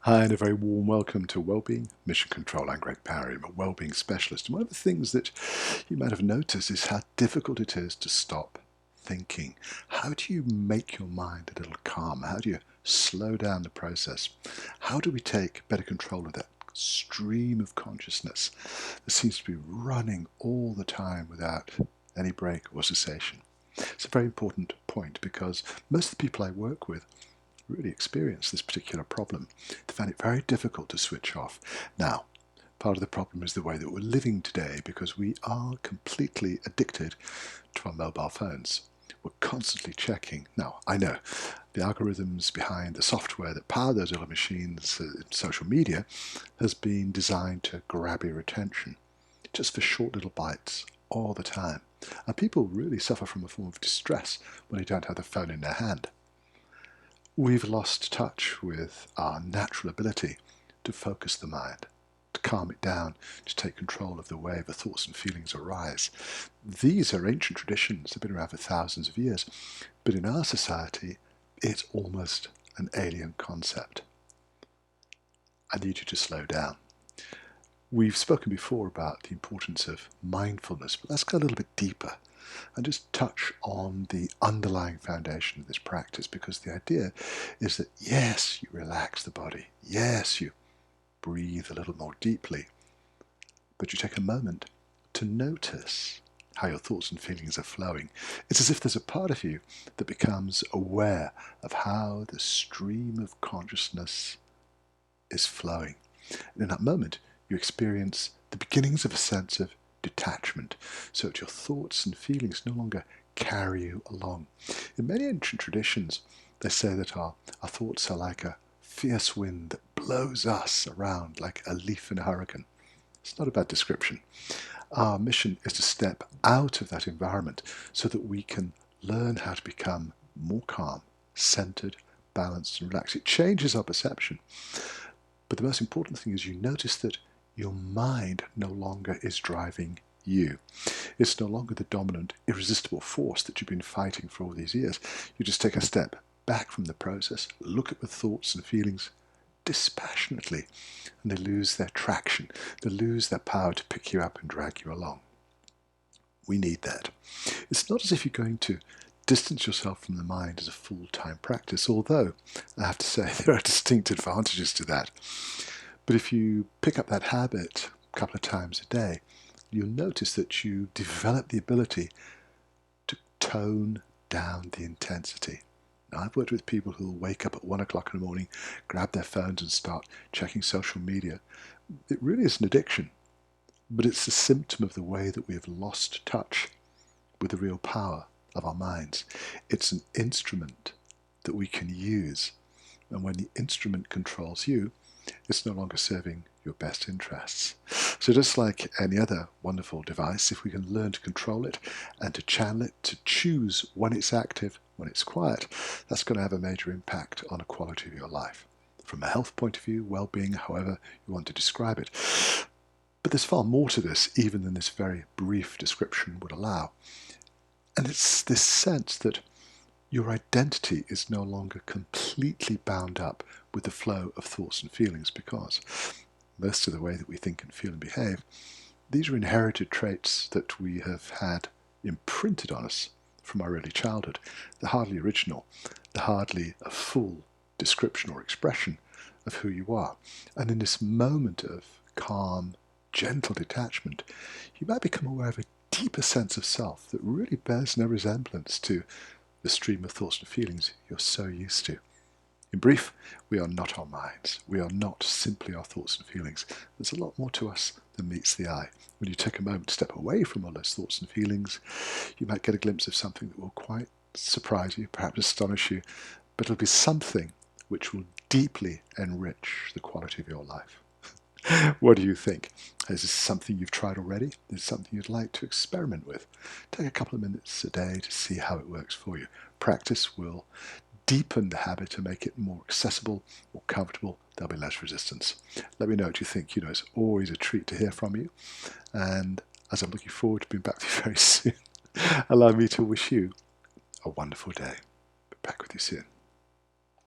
Hi, and a very warm welcome to Wellbeing Mission Control. I'm Greg Parry. I'm a wellbeing specialist. And one of the things that you might have noticed is how difficult it is to stop thinking. How do you make your mind a little calmer? How do you slow down the process? How do we take better control of that stream of consciousness that seems to be running all the time without any break or cessation? It's a very important point because most of the people I work with really experience this particular problem. They find it very difficult to switch off. Now, part of the problem is the way that we're living today because we are completely addicted to our mobile phones. We're constantly checking. Now, I know the algorithms behind the software that power those little machines, social media, has been designed to grab your attention just for short little bites all the time. And people really suffer from a form of distress when they don't have the phone in their hand. We've lost touch with our natural ability to focus the mind, to calm it down, to take control of the way the thoughts and feelings arise. These are ancient traditions, they've been around for thousands of years, but in our society, it's almost an alien concept. I need you to slow down. We've spoken before about the importance of mindfulness, but let's go a little bit deeper and just touch on the underlying foundation of this practice, because the idea is that yes, you relax the body, yes, you breathe a little more deeply, but you take a moment to notice how your thoughts and feelings are flowing. It's as if there's a part of you that becomes aware of how the stream of consciousness is flowing. And in that moment, you experience the beginnings of a sense of detachment, so that your thoughts and feelings no longer carry you along. In many ancient traditions, they say that our thoughts are like a fierce wind that blows us around like a leaf in a hurricane. It's not a bad description. Our mission is to step out of that environment so that we can learn how to become more calm, centered, balanced, and relaxed. It changes our perception. But the most important thing is you notice that your mind no longer is driving you. It's no longer the dominant, irresistible force that you've been fighting for all these years. You just take a step back from the process, look at the thoughts and feelings dispassionately, and they lose their traction. They lose their power to pick you up and drag you along. We need that. It's not as if you're going to distance yourself from the mind as a full-time practice, although I have to say there are distinct advantages to that. But if you pick up that habit a couple of times a day, you'll notice that you develop the ability to tone down the intensity. Now, I've worked with people who will wake up at 1 o'clock in the morning, grab their phones and start checking social media. It really is an addiction, but it's a symptom of the way that we have lost touch with the real power of our minds. It's an instrument that we can use, and when the instrument controls you, it's no longer serving your best interests. So just like any other wonderful device, if we can learn to control it and to channel it, to choose when it's active, when it's quiet, that's going to have a major impact on the quality of your life. From a health point of view, well-being, however you want to describe it. But there's far more to this even than this very brief description would allow. And it's this sense that your identity is no longer completely bound up with the flow of thoughts and feelings, because most of the way that we think and feel and behave, these are inherited traits that we have had imprinted on us from our early childhood. They're hardly original. They're hardly a full description or expression of who you are. And in this moment of calm, gentle detachment, you might become aware of a deeper sense of self that really bears no resemblance to the stream of thoughts and feelings you're so used to. In brief, we are not our minds. We are not simply our thoughts and feelings. There's a lot more to us than meets the eye. When you take a moment to step away from all those thoughts and feelings, you might get a glimpse of something that will quite surprise you, perhaps astonish you, but it'll be something which will deeply enrich the quality of your life. What do you think? Is this something you've tried already? Is it something you'd like to experiment with? Take a couple of minutes a day to see how it works for you. Practice will deepen the habit and make it more accessible, more comfortable. There'll be less resistance. Let me know what you think. You know, it's always a treat to hear from you. And as I'm looking forward to being back with you very soon, allow me to wish you a wonderful day. Be back with you soon.